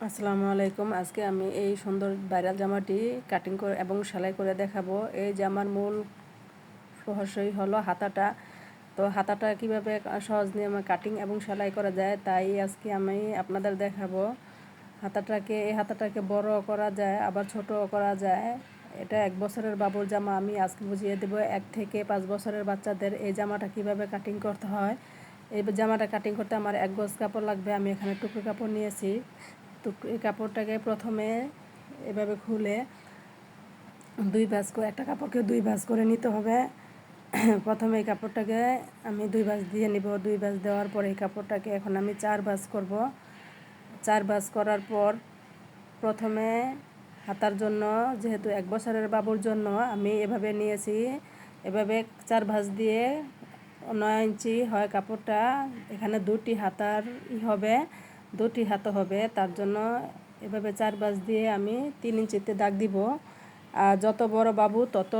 আসসালামু আলাইকুম। আজকে আমি এই সুন্দর ভাইরাল জামাটি কাটিং করে এবং সেলাই করে দেখাবো। এই জামার মূল রহস্যই হলো হাতাটা। তো হাতাটা কিভাবে সহজ নিয়মে কাটিং এবং সেলাই করা যায় তাই আজকে আমি আপনাদের দেখাবো। এই হাতাটাকে বড় করা যায়, আবার ছোটও করা যায়। এটা 1 বছরের বাবুর জামা। আমি আজকে বুঝিয়ে দেবো 1 থেকে 5 বছরের বাচ্চাদের এই জামাটা কিভাবে কাটিং করতে হয়। এই জামাটা কাটিং করতে আমার 1 গজ কাপড় লাগবে। আমি এখানে টুকরো কাপড় নিয়েছি। তো এই কাপড়টাকে প্রথমে এভাবে খুলে 2 ভাঁজ করে, একটা কাপড়কে 2 ভাঁজ করে নিতে হবে। প্রথমে এই কাপড়টাকে আমি 2 ভাঁজ দিয়ে নিব। 2 ভাঁজ দেওয়ার পরে এই কাপড়টাকে এখন আমি 4 ভাঁজ করব। 4 ভাঁজ করার পর প্রথমে হাতার জন্য, যেহেতু 1 বছরের বাবুর জন্য আমি এভাবে নিয়েছি। এভাবে 4 ভাঁজ দিয়ে 9 ইঞ্চি হয় কাপড়টা। এখানে 2টি হাতার হবে, 2টি হাতা হবে। তার জন্য এভাবে 4 ভাঁজ দিয়ে আমি 3 ইঞ্চিতে দাগ দিব। আর যত বড় বাবু তত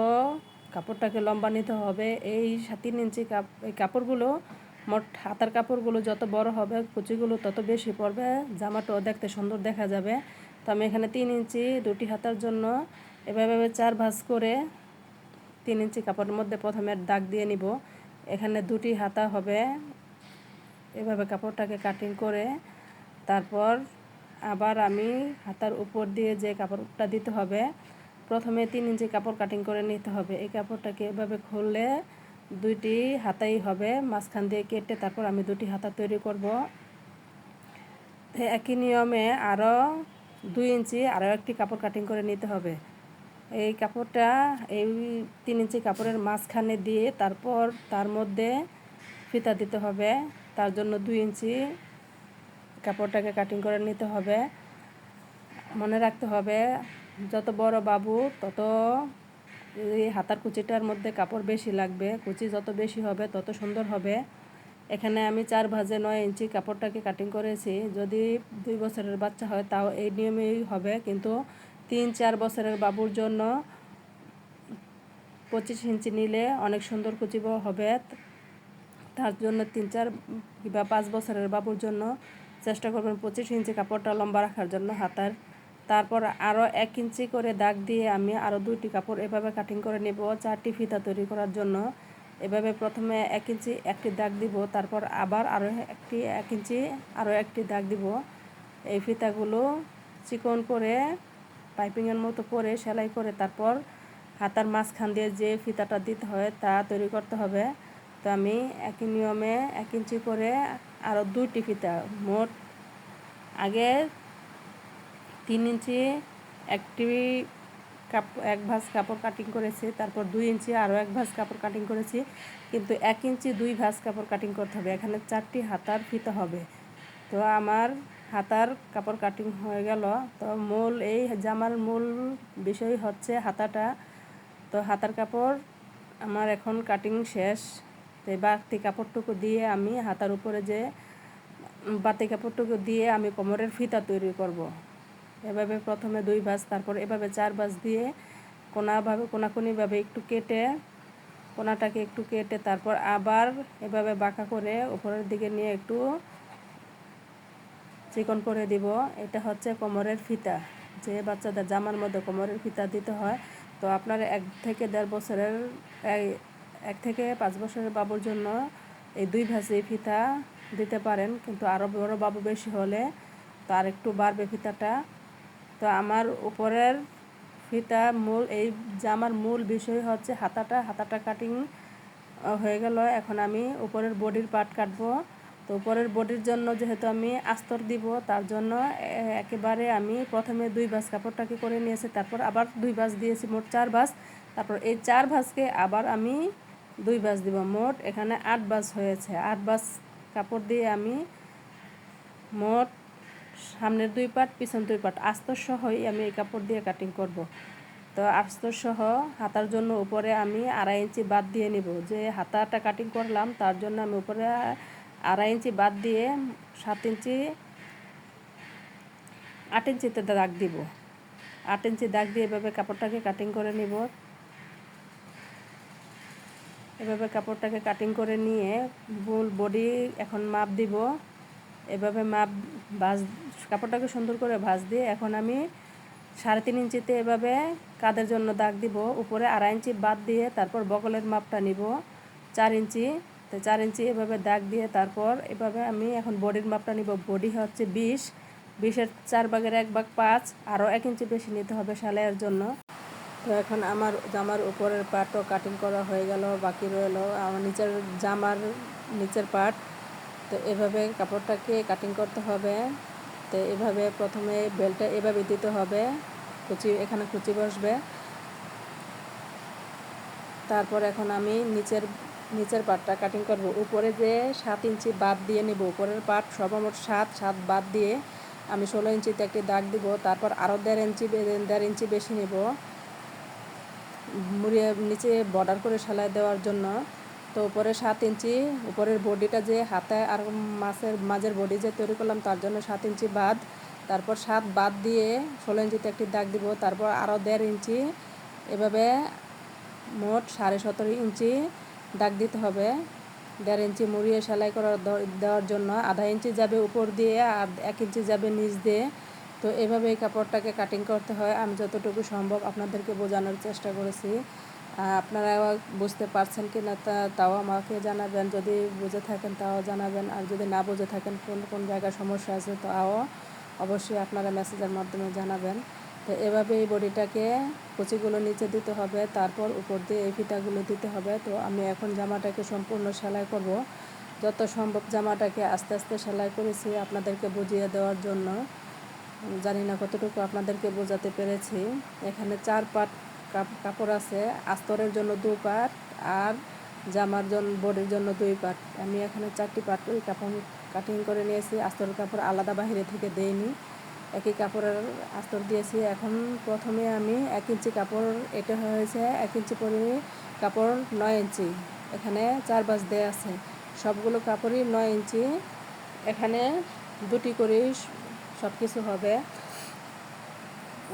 কাপড়টাকে লম্বা নিতে হবে। এই 3 ইঞ্চি এই কাপড়গুলো, মোট হাতার কাপড়গুলো যত বড় হবে কুচিগুলো তত বেশি পড়বে, জামাটাও দেখতে সুন্দর দেখা যাবে। তো আমি এখানে 3 ইঞ্চি 2টি হাতার জন্য এভাবে 4 ভাঁজ করে 3 ইঞ্চি কাপড়ের মধ্যে প্রথমে দাগ দিয়ে নিব। এখানে 2টি হাতা হবে। এভাবে কাপড়টাকে কাটিং করে তারপর আবার আমি হাতার উপর দিয়ে যে কাপড়টা দিতে হবে, প্রথমে 3 ইঞ্চি কাপড় কাটিং করে নিতে হবে। এই কাপড়টাকে এভাবে খুললে 2টি হাতাই হবে, মাঝখান দিয়ে কেটে তারপর আমি 2টি হাতা তৈরি করব। একই নিয়মে আরও 2 ইঞ্চি আরও একটি কাপড় কাটিং করে নিতে হবে। এই কাপড়টা এই 3 ইঞ্চি কাপড়ের মাঝখানে দিয়ে তারপর তার মধ্যে ফিতা দিতে হবে। তার জন্য 2 ইঞ্চি কাপড়টাকে কাটিং করে নিতে হবে। মনে রাখতে হবে, যত বড় বাবু তত এই হাতার কুচিটার মধ্যে কাপড় বেশি লাগবে। কুচি যত বেশি হবে তত সুন্দর হবে। এখানে আমি 4 ভাঁজে 9 ইঞ্চি কাপড়টাকে কাটিং করেছি। যদি 2 বছরের বাচ্চা হয় তাও এই নিয়মেই হবে, কিন্তু 3-4 বছরের বাবুর জন্য 25 ইঞ্চি নিলে অনেক সুন্দর কুচি হবে। তার জন্য 3-4 কিংবা 5 বছরের বাবুর জন্য চেষ্টা করবেন 25 ইঞ্চি কাপড়টা লম্বা রাখার জন্য হাতার। তারপর আরও 1 ইঞ্চি করে দাগ দিয়ে আমি আরও 2টি কাপড় এভাবে কাটিং করে নেব 4টি ফিতা তৈরি করার জন্য। এভাবে প্রথমে 1 ইঞ্চি একটি দাগ দিব, তারপর আবার আরও 1 ইঞ্চি আরও একটি দাগ দিব। এই ফিতাগুলো চিকন করে পাইপিংয়ের মতো করে সেলাই করে তারপর হাতার মাঝখান দিয়ে যে ফিতাটা দিতে হয় তা তৈরি করতে হবে। তো আমি একই নিয়মে 1 ইঞ্চি করে আরও 2টি ফিতা, মোট আগে 3 ইঞ্চি একটি এক ভাঁজ কাপড় কাটিং করেছি, তারপর 2 ইঞ্চি আরও 1 ভাঁজ কাপড় কাটিং করেছি, কিন্তু 1 ইঞ্চি 2 ভাঁজ কাপড় কাটিং করতে হবে। এখানে 4টি হাতার ফিতা হবে। তো আমার হাতার কাপড় কাটিং হয়ে গেল। তো এই জামার মূল বিষয় হচ্ছে হাতাটা। তো হাতার কাপড় আমার এখন কাটিং শেষ। তো বাড়তি কাপড়টুকু দিয়ে আমি হাতার উপরে যে বাড়তি কাপড়টুকু দিয়ে আমি কোমরের ফিতা তৈরি করব। এভাবে প্রথমে 2 ভাঁজ, তারপর এভাবে 4 ভাঁজ দিয়ে কোনাকুনিভাবে একটু কেটে, কোনাটাকে একটু কেটে তারপর আবার এভাবে বাঁকা করে উপরের দিকে নিয়ে একটু চিকন করে দিব। এটা হচ্ছে কোমরের ফিতা, যে বাচ্চাদের জামার মধ্যে কোমরের ফিতা দিতে হয়। তো আপনার 1 থেকে 1.5 বছরের 1 থেকে 5 বছরের বাবুর জন্য এই 2 ভাঁজে ফিতা দিতে পারেন, কিন্তু আরও বড় বাবু বেশি হলে তো আর একটু বাড়বে ফিতাটা। তো আমার উপরের ফিতা এই জামার মূল বিষয় হচ্ছে হাতাটা কাটিং হয়ে গেল। এখন আমি উপরের বডির পার্ট কাটবো। তো উপরের বডির জন্য যেহেতু আমি আস্তর দিব, তার জন্য একেবারে আমি প্রথমে 2 ভাঁজ কাপড়টাকে করে নিয়েছি, তারপর আবার 2 ভাঁজ দিয়েছি, মোট 4 ভাঁজ। তারপর এই 4 ভাঁজকে আবার আমি 2 ভাঁজ দিব, মোট এখানে 8 ভাঁজ হয়েছে। 8 ভাঁজ কাপড় দিয়ে আমি মোট সামনের 2 পার্ট পিছন 2 পার্ট আস্তর সহই আমি এই কাপড় দিয়ে কাটিং করব। তো আস্তর সহ হাতার জন্য উপরে আমি 2.5 ইঞ্চি বাদ দিয়ে নিব। যে হাতাটা কাটিং করলাম তার জন্য আমি উপরে 2.5 ইঞ্চি বাদ দিয়ে 7 ইঞ্চি 8 ইঞ্চিতে দাগ দিব। 8 ইঞ্চি দাগ দিয়ে এভাবে কাপড়টাকে কাটিং করে নিব। এভাবে কাপড়টাকে কাটিং করে নিয়ে ফুল বডি এখন মাপ দিব। এভাবে মাপ ভাঁজ কাপড়টাকে সুন্দর করে ভাঁজ দিয়ে এখন আমি 3.5 ইঞ্চিতে এভাবে কাঁধের জন্য দাগ দিব, উপরে 2.5 ইঞ্চি বাদ দিয়ে তারপর বগলের মাপটা নিব 4 ইঞ্চি। তো 4 ইঞ্চি এভাবে দাগ দিয়ে তারপর এভাবে আমি এখন বডির মাপটা নিব। বডি হচ্ছে 20-20-এর 4 ভাগের 1 ভাগ 5, আরও 1 ইঞ্চি বেশি নিতে হবে সেলাইয়ের জন্য। তো এখন আমার জামার উপরের পার্টও কাটিং করা হয়ে গেল, বাকি রইল আমার জামার নিচের পার্ট। তো এভাবে কাপড়টাকে কাটিং করতে হবে। তো এভাবে প্রথমে বেল্টটা এভাবে দিতে হবে, এখানে কুচি বসবে। তারপর এখন আমি নিচের পার্টটা কাটিং করব। উপরে যে 7 ইঞ্চি বাদ দিয়ে নেব, উপরের পার্ট সর্বমোট 7 বাদ দিয়ে আমি 16 ইঞ্চিতে একটি দাগ দিব। তারপর আরও 1.5 ইঞ্চি বেশি নেব মুড়িয়ে নিচে বর্ডার করে সেলাই দেওয়ার জন্য। তো উপরে 7 ইঞ্চি, উপরের বডিটা যে হাতে আর মাঝের বডি যে তৈরি করলাম তার জন্য 7 ইঞ্চি বাদ, তারপর 7 বাদ দিয়ে 16 ইঞ্চিতে একটি দাগ দিব। তারপর আরও 1.5 ইঞ্চি, এভাবে মোট 17.5 ইঞ্চি দাগ দিতে হবে। 1.5 ইঞ্চি মুড়িয়ে সেলাই দেওয়ার জন্য 1/2 ইঞ্চি যাবে উপর দিয়ে আর 1 ইঞ্চি যাবে নিচ দিয়ে। তো এভাবে এই কাপড়টাকে কাটিং করতে হয়। আমি যতটুকু সম্ভব আপনাদেরকে বোঝানোর চেষ্টা করেছি। আপনারা বুঝতে পারছেন কি না তাও আমাকে জানাবেন, যদি বুঝে থাকেন তাও জানাবেন, আর যদি না বুঝে থাকেন কোন জায়গায় সমস্যা আছে তাও অবশ্যই আপনারা মেসেজের মাধ্যমে জানাবেন। তো এভাবে এই বডিটাকে কুচিগুলো নিচে দিতে হবে, তারপর উপর দিয়ে এই ফিতাগুলো দিতে হবে। তো আমি এখন জামাটাকে সম্পূর্ণ সেলাই করব। যত সম্ভব জামাটাকে আস্তে আস্তে সেলাই করেছি আপনাদেরকে বুঝিয়ে দেওয়ার জন্য। জানি না কতটুকু আপনাদেরকে বোঝাতে পেরেছি। এখানে 4 পার্ট কাপড় আছে, আস্তরের জন্য 2 পার্ট আর জামার জন্য বডির জন্য 2 পার্ট। আমি এখানে 4টি পার্ট করে কাপড় কাটিং করে নিয়েছি। আস্তরের কাপড় আলাদা বাহিরে থেকে দেইনি, একই কাপড়ের আস্তর দিয়েছি। এখন প্রথমে আমি 1 ইঞ্চি কাপড়, এটা হয়েছে 1 ইঞ্চি পরিমাণ কাপড় 9 ইঞ্চি, এখানে 4 ভাঁজ দেওয়া আছে। সবগুলো কাপড়ই 9 ইঞ্চি, এখানে 2টি করেই সব কিছু হবে।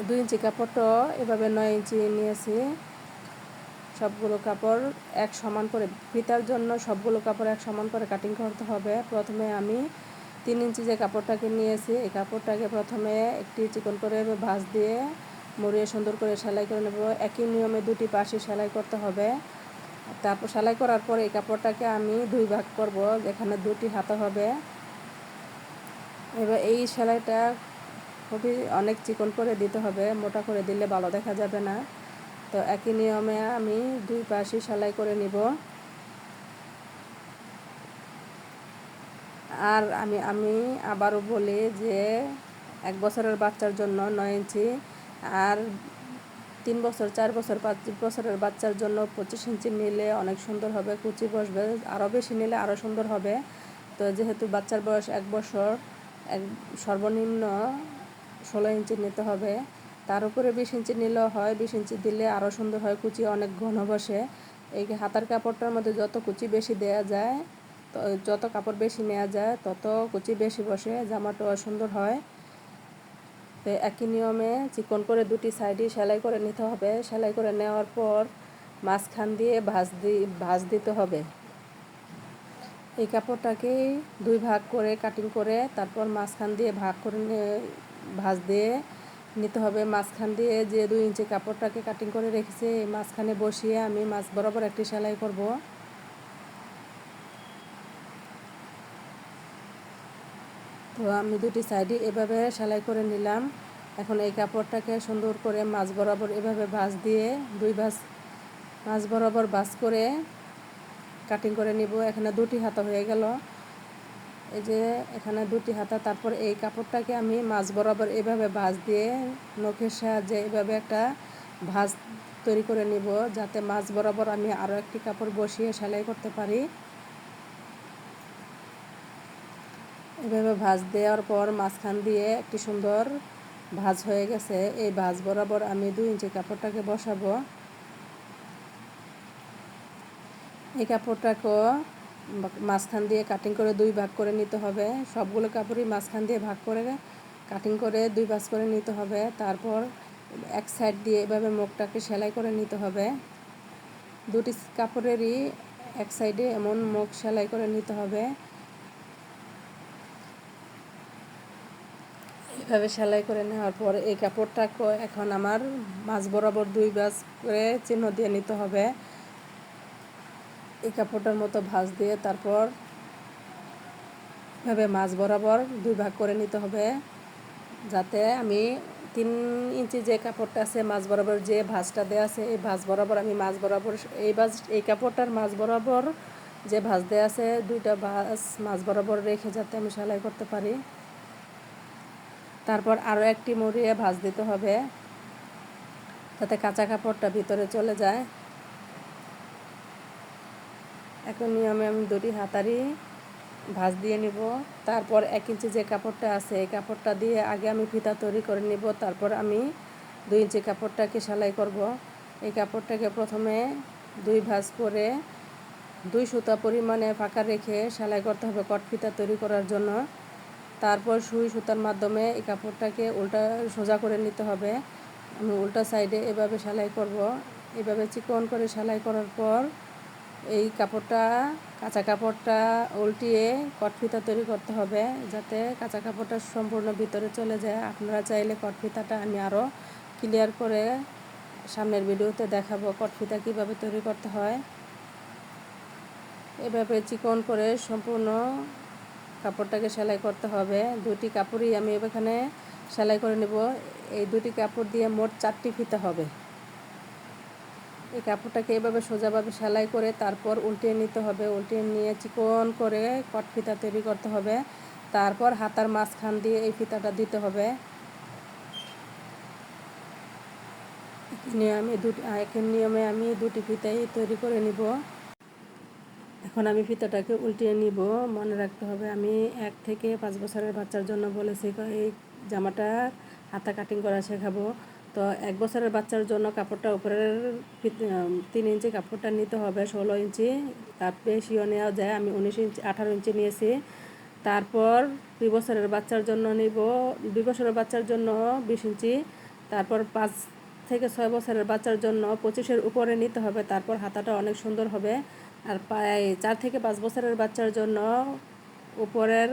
2 ইঞ্চি কাপড়টা এভাবে 9 ইঞ্চি নিয়েছি। সবগুলো কাপড় এক সমান করে, ফিতার জন্য সবগুলো কাপড় এক সমান করে কাটিং করতে হবে। প্রথমে আমি 3 ইঞ্চি যে কাপড়টাকে নিয়েছি এই কাপড়টাকে প্রথমে একটি চিকন করে ভাঁজ দিয়ে মুড়িয়ে সুন্দর করে সেলাই করে নেব। একই নিয়মে 2টি পাশে সেলাই করতে হবে। তারপর সেলাই করার পর এই কাপড়টাকে আমি 2 ভাগ করব, যেখানে 2টি হাতা হবে। এবার এই সেলাইটা অনেক চিকন করে দিতে হবে, মোটা করে দিলে ভালো দেখা যাবে না। তো একই নিয়মে আমি 2 পাশে সেলাই করে নিব। আর আমি আবারও বলি যে 1 বছরের বাচ্চার জন্য 9 ইঞ্চি, আর 3 বছর 4 বছর 5 বছরের বাচ্চার জন্য 25 ইঞ্চি নিলে অনেক সুন্দর হবে, কুচি বসবে। আরও বেশি নিলে আরও সুন্দর হবে। তো যেহেতু বাচ্চার বয়স 1 বছর, সর্বনিম্ন 16 ইঞ্চি নিতে হবে। তার উপরে 20 ইঞ্চি নিলেও হয়, 20 ইঞ্চি দিলে আরও সুন্দর হয়, কুচি অনেক ঘন বসে। এই হাতার কাপড়টার মধ্যে যত কুচি বেশি দেওয়া যায়, তো যত কাপড় বেশি নেওয়া যায় তত কুচি বেশি বসে, জামাটাও সুন্দর হয়। তো একই নিয়মে চিকন করে 2টি সাইডই সেলাই করে নিতে হবে। সেলাই করে নেওয়ার পর মাঝখান দিয়ে ভাঁজ দিতে হবে। এই কাপড়টাকে 2 ভাগ করে কাটিং করে তারপর মাঝখান দিয়ে ভাঁজ দিয়ে নিতে হবে। মাঝখান দিয়ে যে 2 ইঞ্চি কাপড়টাকে কাটিং করে রেখেছি এই মাঝখানে বসিয়ে আমি মাঝ বরাবর একটি সেলাই করব। তো আমি 2টি সাইডই এভাবে সেলাই করে নিলাম। এখন এই কাপড়টাকে সুন্দর করে মাঝ বরাবর এভাবে ভাঁজ দিয়ে 2 ভাঁজ মাঝ বরাবর ভাঁজ করে কাটিং করে নিব। এখানে 2টি হাতা হয়ে গেল, এই যে এখানে 2টি হাতা। তারপর এই কাপড়টাকে আমি মাঝ বরাবর এভাবে ভাঁজ দিয়ে নখের সাহায্যে এভাবে একটা ভাঁজ তৈরি করে নিব, যাতে মাঝ বরাবর আমি আরও একটি কাপড় বসিয়ে সেলাই করতে পারি। এভাবে ভাঁজ দেওয়ার পর মাঝখান দিয়ে একটি সুন্দর ভাঁজ হয়ে গেছে। এই ভাঁজ বরাবর আমি 2 ইঞ্চি কাপড়টাকে বসাবো। এই কাপড়টাকেও মাঝখান দিয়ে কাটিং করে 2 ভাগ করে নিতে হবে। সবগুলো কাপড়ই মাঝখান দিয়ে ভাগ করে কাটিং করে 2 ভাঁজ করে নিতে হবে। তারপর এক সাইড দিয়ে এভাবে মুখটাকে সেলাই করে নিতে হবে। 2টি কাপড়েরই এক সাইডে এমন মুখ সেলাই করে নিতে হবে। এভাবে সেলাই করে নেওয়ার পর এই কাপড়টাকে এখন আমার মাঝ বরাবর 2 ভাঁজ করে চিহ্ন দিয়ে নিতে হবে। এই কাপড়টার মতো ভাঁজ দিয়ে তারপর এভাবে মাঝ বরাবর 2 ভাগ করে নিতে হবে, যাতে আমি 3 ইঞ্চি যে কাপড়টা আছে মাঝ বরাবর যে ভাঁজটা দেওয়া আছে এই ভাঁজ বরাবর আমি মাঝ বরাবর এই কাপড়টার মাঝ বরাবর যে ভাঁজ দেওয়া আছে 2টা ভাঁজ মাঝ বরাবর রেখে যাতে আমি সেলাই করতে পারি। তারপর আরও একটি মুড়িয়ে ভাঁজ দিতে হবে যাতে কাঁচা কাপড়টা ভিতরে চলে যায়। এখন নিয়মে আমি 2টি হাতারি ভাঁজ দিয়ে নিব। তারপর 1 ইঞ্চি যে কাপড়টা আছে এই কাপড়টা দিয়ে আগে আমি ফিতা তৈরি করে নিব, তারপর আমি 2 ইঞ্চি কাপড়টাকে সেলাই করব। এই কাপড়টাকে প্রথমে 2 ভাঁজ করে 2 সুতা পরিমাণে ফাঁকা রেখে সেলাই করতে হবে কট ফিতা তৈরি করার জন্য। তারপর সুই সুতার মাধ্যমে এই কাপড়টাকে উল্টা সোজা করে নিতে হবে। আমি উল্টা সাইডে এভাবে সেলাই করব। এভাবে চিকন করে সেলাই করার পর এই কাপড়টা কাঁচা কাপড়টা উল্টিয়ে কট ফিতা তৈরি করতে হবে যাতে কাঁচা কাপড়টা সম্পূর্ণ ভিতরে চলে যায়। আপনারা চাইলে কট ফিতাটা আমি আরও ক্লিয়ার করে সামনের ভিডিওতে দেখাবো কট ফিতা কীভাবে তৈরি করতে হয়। এভাবে চিকন করে সম্পূর্ণ কাপড়টাকে সেলাই করতে হবে। 2টি কাপড়ই আমি এখানে সেলাই করে নেব। এই 2টি কাপড় দিয়ে মোট 4টি ফিতা হবে। এই কাপড়টাকে এভাবে সোজাভাবে সেলাই করে তারপর উল্টিয়ে নিতে হবে। উল্টিয়ে নিয়ে চিকন করে কট ফিতা তৈরি করতে হবে। তারপর হাতার মাঝখান দিয়ে এই ফিতাটা দিতে হবে। একই নিয়মে আমি 2টি ফিতাই তৈরি করে নিব। এখন আমি ফিতাটাকে উল্টিয়ে নিব। মনে রাখতে হবে আমি 1 থেকে 5 বছরের বাচ্চার জন্য বলেছি এই জামাটা হাতা কাটিং করা শেখাবো। তো 1 বছরের বাচ্চার জন্য কাপড়টা উপরের 3 ইঞ্চি কাপড়টা নিতে হবে, 16 ইঞ্চি, তার বেশিও নেওয়া যায়। আমি 19 ইঞ্চি 18 ইঞ্চি নিয়েছি। তারপর 2 বছরের বাচ্চার জন্য নিব 2 বছরের বাচ্চার জন্য 20 ইঞ্চি। তারপর 5 থেকে 6 বছরের বাচ্চার জন্য 25-এর উপরে নিতে হবে, তারপর হাতাটা অনেক সুন্দর হবে। আর 4 থেকে 5 বছরের বাচ্চার জন্য উপরের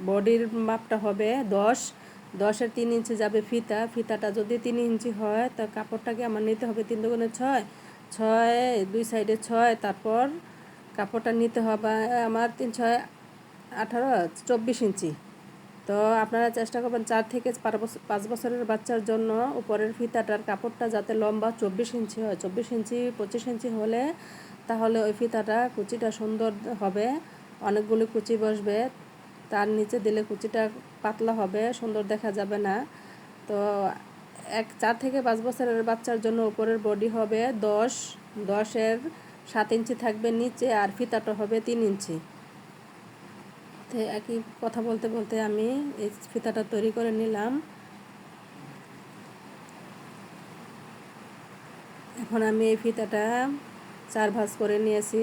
বডির মাপটা হবে 10-এর 3 ইঞ্চি যাবে ফিতাটা যদি 3 ইঞ্চি হয় তো কাপড়টাকে আমার নিতে হবে 3 দুগুণে 6 2 সাইডে 6, তারপর কাপড়টা নিতে হবে আমার 3 6 18 24 ইঞ্চি। তো আপনারা চেষ্টা করবেন 4 থেকে 5 বছরের বাচ্চার জন্য উপরের ফিতাটার কাপড়টা যাতে লম্বা 24 ইঞ্চি হয়। 24 ইঞ্চি 25 ইঞ্চি হলে তাহলে ওই ফিতাটা কুচিটা সুন্দর হবে, অনেকগুলো কুচি বসবে। তার নিচে দিলে কুচিটা পাতলা হবে, সুন্দর দেখা যাবে না। তো 4 থেকে 5 বছরের বাচ্চার জন্য উপরের বডি হবে 10-এর 7 ইঞ্চি থাকবে নিচে, আর ফিতাটা হবে 3 ইঞ্চি। তো একই কথা বলতে বলতে আমি এই ফিতাটা তৈরি করে নিলাম। এখন আমি এই ফিতাটা 4 ভাঁজ করে নিয়েছি।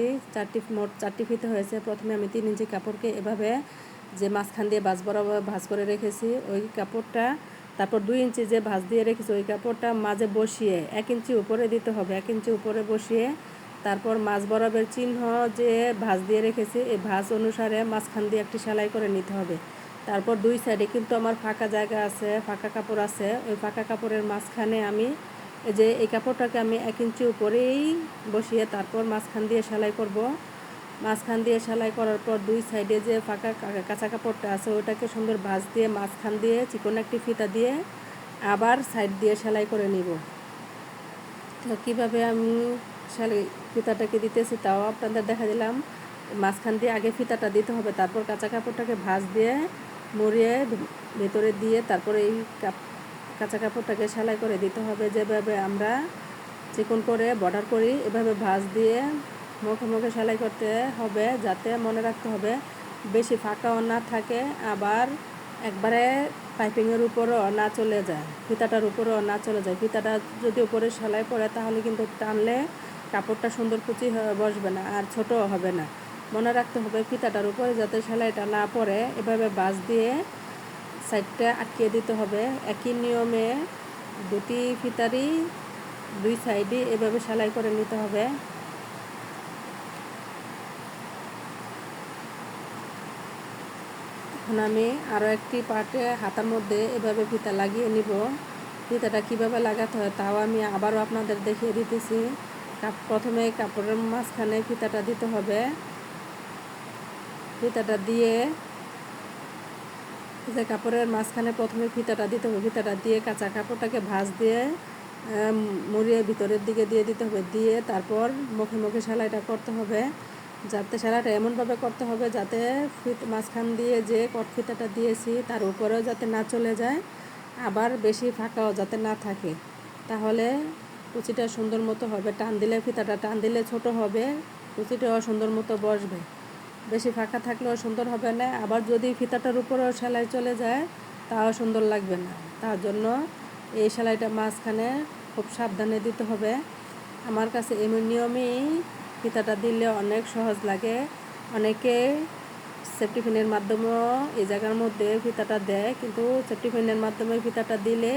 মোট 4টি ফিতা হয়েছে। প্রথমে আমি 3 ইঞ্চি কাপড়কে এভাবে যে মাঝখান দিয়ে ভাঁজ বরাবর ভাঁজ করে রেখেছি ওই কাপড়টা, তারপর 2 ইঞ্চি যে ভাঁজ দিয়ে রেখেছি ওই কাপড়টা মাঝে বসিয়ে 1 ইঞ্চি উপরে দিতে হবে। 1 ইঞ্চি উপরে বসিয়ে তারপর মাঝ বরাবর চিহ্ন যে ভাঁজ দিয়ে রেখেছি এই ভাঁজ অনুসারে মাঝখান দিয়ে একটি সেলাই করে নিতে হবে। তারপর 2 সাইডে কিন্তু আমার ফাঁকা জায়গা আছে, ফাঁকা কাপড় আছে। ওই ফাঁকা কাপড়ের মাঝখানে আমি এই কাপড়টাকে আমি 1 ইঞ্চি উপরেই বসিয়ে তারপর মাঝখান দিয়ে সেলাই করব। মাঝখান দিয়ে সেলাই করার পর 2 সাইডে যে ফাঁকা কাঁচা কাপড়টা আছে ওটাকে সুন্দর ভাঁজ দিয়ে মাঝখান দিয়ে চিকন একটি ফিতা দিয়ে আবার সাইড দিয়ে সেলাই করে নিব। তো কীভাবে আমি ফিতাটাকে দিতেছি তাও আপনাদের দেখা দিলাম। মাঝখান দিয়ে আগে ফিতাটা দিতে হবে, তারপর কাঁচা কাপড়টাকে ভাঁজ দিয়ে মুড়িয়ে ভেতরে দিয়ে তারপরে এই কাঁচা কাপড়টাকে সেলাই করে দিতে হবে। যেভাবে আমরা চিকন করে বর্ডার করি এভাবে ভাঁজ দিয়ে মুখে মুখে সেলাই করতে হবে, যাতে মনে রাখতে হবে বেশি ফাঁকাও না থাকে, আবার একবারে পাইপিংয়ের উপরও না চলে যায়, ফিতাটার উপরেও না চলে যায়। ফিতাটা যদি উপরে সেলাই পড়ে তাহলে কিন্তু টানলে কাপড়টা সুন্দর কুচি বসবে না আর ছোটও হবে না। মনে রাখতে হবে ফিতাটার উপরে যাতে সেলাইটা না পড়ে এভাবে ভাঁজ দিয়ে সাইডটা আটকিয়ে দিতে হবে। একই নিয়মে 2টি ফিতারই 2 সাইডে এভাবে সেলাই করে নিতে হবে। এখন আমি আরও একটি পার্টে হাতার মধ্যে এভাবে ফিতা লাগিয়ে নিব। ফিতাটা কিভাবে লাগাতে হয় তাও আমি আবারও আপনাদের দেখিয়ে দিতেছি। প্রথমে কাপড়ের মাঝখানে ফিতাটা দিতে হবে। ফিতাটা দিয়ে যে কাপড়ের মাঝখানে প্রথমে ফিতাটা দিতে হবে। ফিতাটা দিয়ে কাঁচা কাপড়টাকে ভাঁজ দিয়ে মুড়িয়ে ভিতরের দিকে দিয়ে দিতে হবে। দিয়ে তারপর মুখে মুখে সেলাইটা করতে হবে। যাতে সেলাইটা এমনভাবে করতে হবে যাতে মাঝখান দিয়ে যে কট ফিতাটা দিয়েছি তার উপরেও যাতে না চলে যায়, আবার বেশি ফাঁকাও যাতে না থাকে। তাহলে কুচিটা সুন্দর মতো হবে। টান দিলে ফিতাটা টান দিলে ছোট হবে, কুচিটাও সুন্দর মতো বসবে। বেশি ফাঁকা থাকলেও সুন্দর হবে না, আবার যদি ফিতাটার উপরেও সেলাই চলে যায় তাও সুন্দর লাগবে না। তার জন্য এই সেলাইটা মাঝখানে খুব সাবধানে দিতে হবে। আমার কাছে এমন নিয়মেই ফিতাটা দিলে অনেক সহজ লাগে। অনেকে সেফটি পিনের মাধ্যমেও এই জায়গার মধ্যে ফিতাটা দেয়, কিন্তু সেফটি পিনের মাধ্যমে ফিতাটা দিলে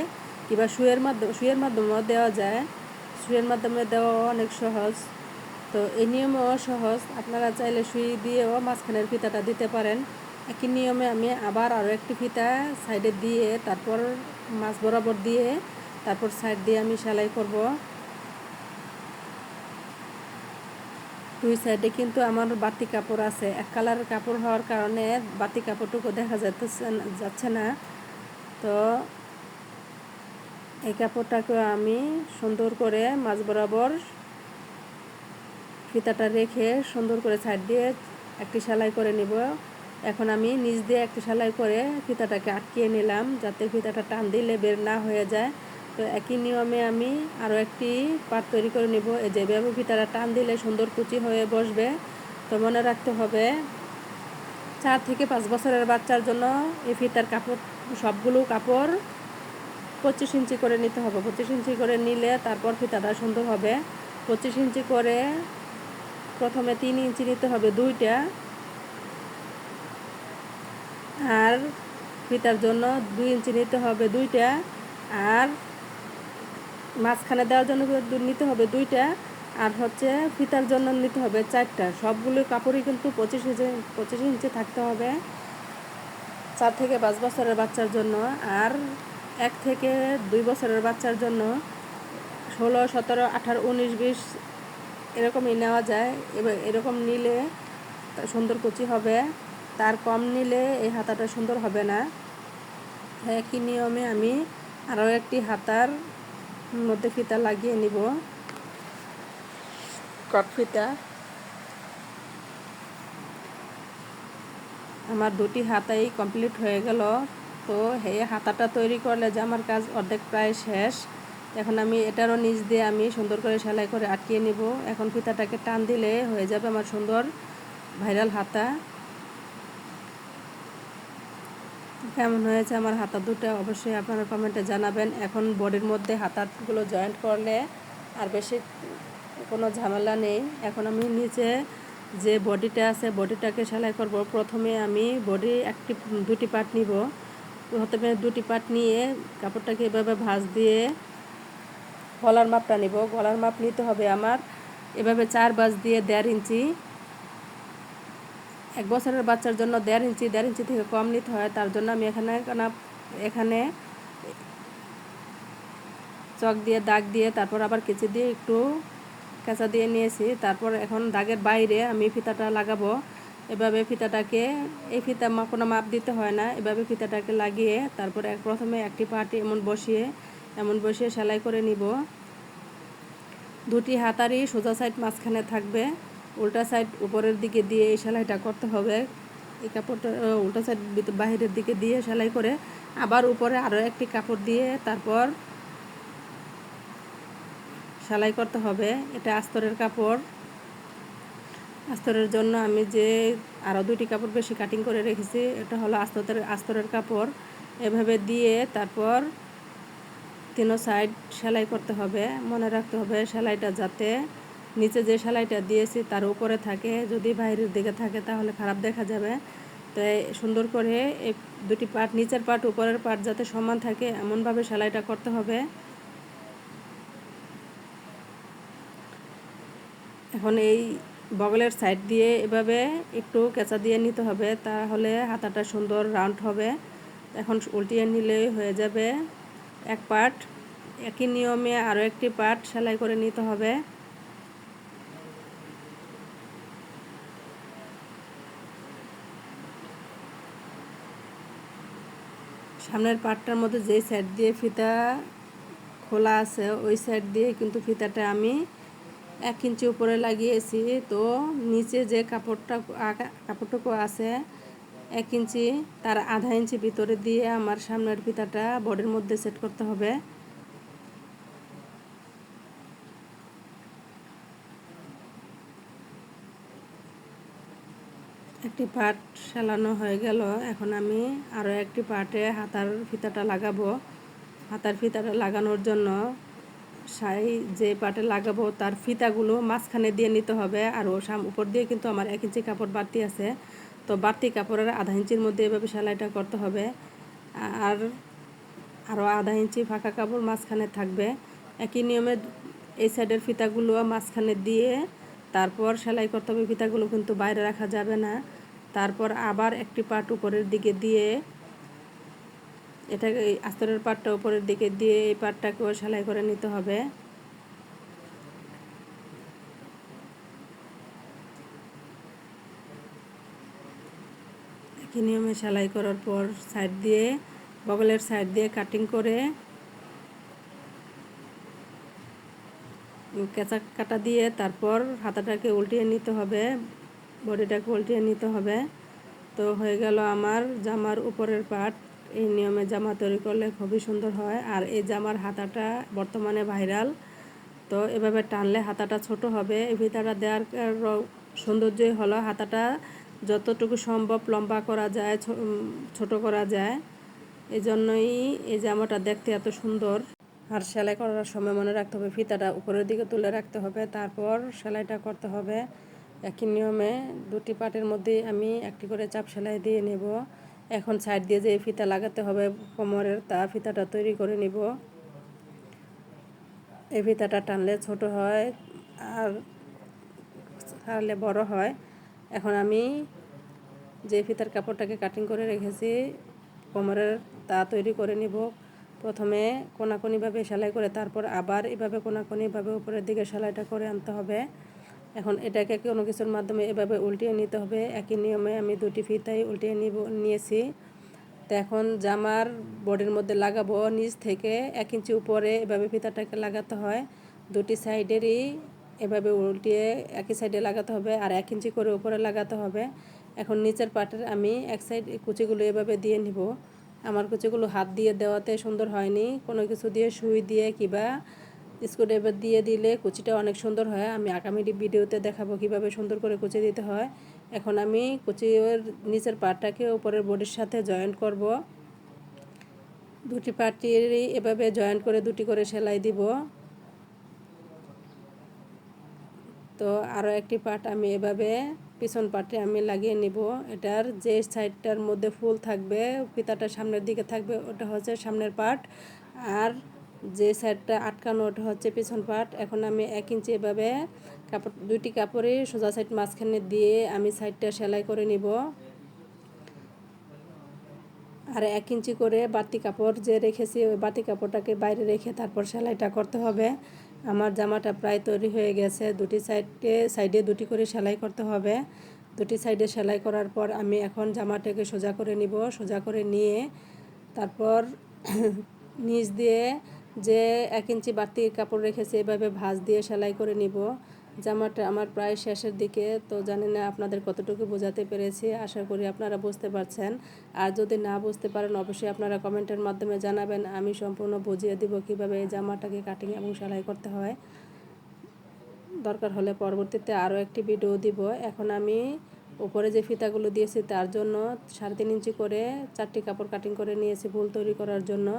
কিংবা সুইয়ের মাধ্যমেও দেওয়া যায়। সুইয়ের মাধ্যমে দেওয়া অনেক সহজ। তো এই নিয়মেও সহজ। আপনারা চাইলে সুই দিয়েও মাঝখানের ফিতাটা দিতে পারেন। একই নিয়মে আমি আবার আরও একটি ফিতা সাইডে দিয়ে তারপর মাছ বরাবর দিয়ে তারপর সাইড দিয়ে আমি সেলাই করব। দুই সাইডে কিন্তু আমার বাতি কাপড় আছে। এক কালারের কাপড় হওয়ার কারণে বাতি কাপড়টুকু দেখা যাচ্ছে না। তো এই কাপড়টাকে আমি সুন্দর করে মাঝ বরাবর ফিতাটা রেখে সুন্দর করে সাইড দিয়ে একটি সেলাই করে নিব। এখন আমি নিচ দিয়ে একটি সেলাই করে ফিতাটাকে আটকিয়ে নিলাম যাতে ফিতাটা টান দিলে বের না হয়ে যায়। তো একই নিয়মে আমি আরও একটি পার্ট তৈরি করে নিব। এই যেভাবে ফিতাটা টান দিলে সুন্দর কুচি হয়ে বসবে। তো মনে রাখতে হবে 4 থেকে 5 বছরের বাচ্চার জন্য এই ফিতার কাপড় সবগুলো কাপড় 25 ইঞ্চি করে নিতে হবে। 25 ইঞ্চি করে নিলে তারপর ফিতাটা সুন্দর হবে। 25 ইঞ্চি করে প্রথমে 3 ইঞ্চি নিতে হবে দুইটা, আর ফিতার জন্য 2 ইঞ্চি নিতে হবে দুইটা, আর মাঝখানে দেওয়ার জন্য নিতে হবে দুইটা, আর হচ্ছে ফিতার জন্য নিতে হবে 4টা। সবগুলো কাপড়ই কিন্তু 25 ইঞ্চি থাকতে হবে 4 থেকে 5 বছরের বাচ্চার জন্য। আর 1 থেকে 2 বছরের বাচ্চার জন্য 16, 17, 18, 19, 20 এরকমই নেওয়া যায়। এবার এরকম নিলে সুন্দর কুচি হবে। তার কম নিলে এই হাতাটা সুন্দর হবে না। একই নিয়মে আমি আরও একটি হাতার মধ্যে ফিতা লাগিয়ে নিব, কট ফিতা। আমার দুটি হাতাই কমপ্লিট হয়ে গেল। তো এই হাতাটা তৈরি করলে জামার কাজ অর্ধেক প্রায় শেষ। এখন আমি এটারও নিচ দিয়ে আমি সুন্দর করে সেলাই করে আটকিয়ে নিব। এখন ফিতাটাকে টান দিলে হয়ে যাবে আমার সুন্দর ভাইরাল হাতা। কেমন হয়েছে আমার হাতা দুটো অবশ্যই আপনারা কমেন্টে জানাবেন। এখন বডির মধ্যে হাতাগুলো জয়েন্ট করলে আর বেশি কোনো ঝামেলা নেই। এখন আমি নিচে যে বডিটা আছে বডিটাকে সেলাই করব। প্রথমে আমি বডি দুটি পার্ট নিব। প্রথমে দুটি পার্ট নিয়ে কাপড়টাকে এভাবে ভাঁজ দিয়ে গলার মাপটা নিব। গলার মাপ নিতে হবে আমার এভাবে 4 ভাঁজ দিয়ে 1.5 ইঞ্চি। 1 বছরের বাচ্চার জন্য 1.5 ইঞ্চি, 1.5 ইঞ্চি থেকে কম নিতে হয়। তার জন্য আমি এখানে চক দিয়ে দাগ দিয়ে তারপর আবার কেচি দিয়ে একটু কাঁচা দিয়ে নিয়েছি। তারপর এখন দাগের বাইরে আমি ফিতাটা লাগাবো। এভাবে ফিতাটাকে এই ফিতা কোনো মাপ দিতে হয় না। এভাবে ফিতাটাকে লাগিয়ে তারপর প্রথমে একটি পার্ট এমন বসিয়ে সেলাই করে নিব। দুটি হাতারই সোজা সাইড মাঝখানে থাকবে, উল্টা সাইড উপরের দিকে দিয়ে এই সেলাইটা করতে হবে। এই কাপড়টা উল্টা সাইড বাহিরের দিকে দিয়ে সেলাই করে আবার উপরে আরও একটি কাপড় দিয়ে তারপর সেলাই করতে হবে। এটা আস্তরের কাপড়। আস্তরের জন্য আমি যে আরও দুটি কাপড় বেশি কাটিং করে রেখেছি, এটা হলো আস্তরের কাপড়। এভাবে দিয়ে তারপর 3 সাইড সেলাই করতে হবে। মনে রাখতে হবে সেলাইটা যাতে নিচে যে সেলাইটা দিয়েছি তার উপরে থাকে। যদি বাইরের দিকে থাকে তাহলে খারাপ দেখা যাবে। তাই সুন্দর করে এই দুটি পার্ট, নিচের পার্ট উপরের পার্ট যাতে সমান থাকে এমনভাবে সেলাইটা করতে হবে। এখন এই বগলের সাইড দিয়ে এভাবে একটু কেঁচা দিয়ে নিতে হবে, তাহলে হাতাটা সুন্দর রাউন্ড হবে। এখন উল্টিয়ে নিলেই হয়ে যাবে এক পার্ট। একই নিয়মে আরও একটি পার্ট সেলাই করে নিতে হবে। সামনের পার্টটার মধ্যে যেই সাইড দিয়ে ফিতা খোলা আছে ওই সাইড দিয়ে কিন্তু ফিতাটা আমি 1 ইঞ্চি উপরে লাগিয়েছি। তো নিচে যে কাপড়টুকু আছে 1 ইঞ্চি, তার আধা ইঞ্চি ভিতরে দিয়ে আমার সামনের ফিতাটা বডির মধ্যে সেট করতে হবে। একটি পার্ট সেলানো হয়ে গেল। এখন আমি আরও একটি পার্টে হাতার ফিতাটা লাগাবো। হাতার ফিতাটা লাগানোর জন্য যে পার্টে লাগাবো তার ফিতাগুলো মাঝখানে দিয়ে নিতে হবে। আর উপর দিয়ে কিন্তু আমার 1 ইঞ্চি কাপড় বাড়তি আছে, তো বাড়তি কাপড়ের আধা ইঞ্চির মধ্যে এভাবে সেলাইটা করতে হবে। আর আরও আধা ইঞ্চি ফাঁকা কাপড় মাঝখানে থাকবে। একই নিয়মে এই সাইডের ফিতাগুলো মাঝখানে দিয়ে তারপর সেলাই করতে হবে। ফিতাগুলো কিন্তু বাইরে রাখা যাবে না। তারপর আবার একটি পার্ট উপরের দিকে দিয়ে এটাকে আস্তরের পার্টটা উপরের দিকে দিয়ে এই পার্টটাকেও সেলাই করে নিতে হবে। একই নিয়মে সেলাই করার পর সাইড দিয়ে বগলের সাইড দিয়ে কাটিং করে কেঁচা কাটা দিয়ে তারপর হাতাটাকে উল্টিয়ে নিতে হবে, বডিটাকে উল্টিয়ে নিতে হবে। তো হয়ে গেল আমার জামার উপরের পার্ট। এই নিয়মে জামা তৈরি করলে খুবই সুন্দর হয়। আর এই জামার হাতাটা বর্তমানে ভাইরাল। তো এভাবে টানলে হাতাটা ছোট হবে। এই ফিতাটা দেওয়ার সৌন্দর্যই হলো হাতাটা যতটুকু সম্ভব লম্বা করা যায়, ছোট করা যায়। এই জন্যই এই জামাটা দেখতে এত সুন্দর। আর সেলাই করার সময় মনে রাখতে হবে ফিতাটা উপরের দিকে তুলে রাখতে হবে, তারপর সেলাইটা করতে হবে। একই নিয়মে দুটি পার্টের মধ্যে আমি একটি করে চাপ সেলাই দিয়ে নেব। এখন সাইড দিয়ে যে ফিতা লাগাতে হবে কোমরের, তা ফিতাটা তৈরি করে নিব। এই ফিতাটা টানলে ছোট হয় আর ছাড়লে বড় হয়। এখন আমি যে ফিতার কাপড়টাকে কাটিং করে রেখেছি কোমরের, তা তৈরি করে নিব। প্রথমে কোনাকুনিভাবে সেলাই করে তারপর আবার এভাবে কোনাকুনিভাবে উপরের দিকে সেলাইটা করে আনতে হবে। এখন এটাকে কোনো কিছুর মাধ্যমে এভাবে উল্টিয়ে নিতে হবে। একই নিয়মে আমি দুটি ফিতাই উল্টিয়ে নিয়েছি। তো এখন জামার বডির মধ্যে লাগাবো নিচ থেকে 1 ইঞ্চি উপরে এভাবে ফিতাটাকে লাগাতে হয়। দুটি সাইডেরই এভাবে উল্টিয়ে একই সাইডে লাগাতে হবে আর 1 ইঞ্চি করে উপরে লাগাতে হবে। এখন নিচের পার্টের আমি এক সাইড কুচিগুলো এভাবে দিয়ে নিব। আমার কুচিগুলো হাত দিয়ে দেওয়াতে সুন্দর হয়নি, কোনো কিছু দিয়ে সুই দিয়ে কিংবা স্ক্রুড্রাইভার দিয়ে দিলে কুচিটা অনেক সুন্দর হয়। আমি আগামী ভিডিওতে দেখাবো কিভাবে সুন্দর করে কুচি দিতে হয়। এখন আমি কুচির নিচের পার্টটাকে উপরের বডির সাথে জয়েন্ট করব। দুটি পার্টেরই এভাবে জয়েন্ট করে দুটি করে সেলাই দিব। তো আরও একটি পার্ট আমি এভাবে পিছন পার্টে আমি লাগিয়ে নিব। এটার যে সাইডটার মধ্যে ফুল থাকবে, ফিতাটা সামনের দিকে থাকবে, ওটা হচ্ছে সামনের পার্ট। আর যে সাইডটা আটকানো ওটা হচ্ছে পিছন পার্ট। এখন আমি 1 ইঞ্চি এভাবে দুইটি কাপড়ে সোজা সাইড মাঝখানে দিয়ে আমি সাইডটা সেলাই করে নিব। আর 1 ইঞ্চি করে বাড়তি কাপড় যে রেখেছি ওই বাড়তি কাপড়টাকে বাইরে রেখে তারপর সেলাইটা করতে হবে। আমার জামাটা প্রায় তৈরি হয়ে গেছে। দুটি সাইডে দুটি করে সেলাই করতে হবে। দুটি সাইডে সেলাই করার পর আমি এখন জামাটাকে সোজা করে নিব। সোজা করে নিয়ে তারপর নিচ দিয়ে যে 1 ইঞ্চি বাড়তি কাপড় রেখেছি এভাবে ভাঁজ দিয়ে সেলাই করে নিব। জামাটা আমার প্রায় শেষের দিকে। তো জানি না আপনাদের কতটুকু বোঝাতে পেরেছি, আশা করি আপনারা বুঝতে পারছেন। আর যদি না বুঝতে পারেন অবশ্যই আপনারা কমেন্টের মাধ্যমে জানাবেন, আমি সম্পূর্ণ বুঝিয়ে দিব কিভাবে এই জামাটাকে কাটিং এবং সেলাই করতে হয়। দরকার হলে পরবর্তীতে আরও একটি ভিডিও দিব। এখন আমি উপরে যে ফিতাগুলো দিয়েছি তার জন্য 3.5 ইঞ্চি করে 4টি কাপড় কাটিং করে নিয়েছি ফুল তৈরি করার জন্য।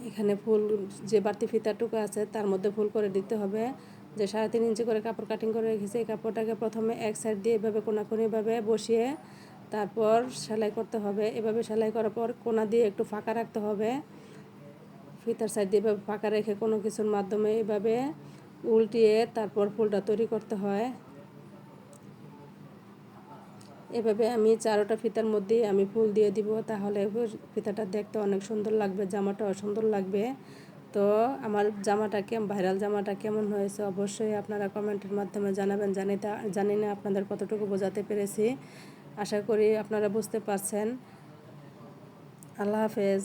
এখানে ফুল যে বাড়তি ফিতাটুকু আছে তার মধ্যে ফুল করে দিতে হবে। যে 3.5 ইঞ্চি করে কাপড় কাটিং করে রেখেছি এই কাপড়টাকে প্রথমে এক সাইড দিয়ে এভাবে কোনাকুনিভাবে বসিয়ে তারপর সেলাই করতে হবে। এভাবে সেলাই করার পর কোনা দিয়ে একটু ফাঁকা রাখতে হবে। ফিতার সাইড দিয়ে এভাবে ফাঁকা রেখে কোনো কিছুর মাধ্যমে এভাবে উল্টিয়ে তারপর ফুলটা তৈরি করতে হয়। এভাবে আমি 4টা ফিতার মধ্যেই আমি ফুল দিয়ে দিব, তাহলে ফিতাটা দেখতে অনেক সুন্দর লাগবে, জামাটাও সুন্দর লাগবে। তো আমার ভাইরাল জামাটা কেমন হয়েছে অবশ্যই আপনারা কমেন্টের মাধ্যমে জানাবেন। জানি না আপনাদের কতটুকু বোঝাতে পেরেছি। আশা করি আপনারা বুঝতে পারছেন। আল্লাহ হাফেজ।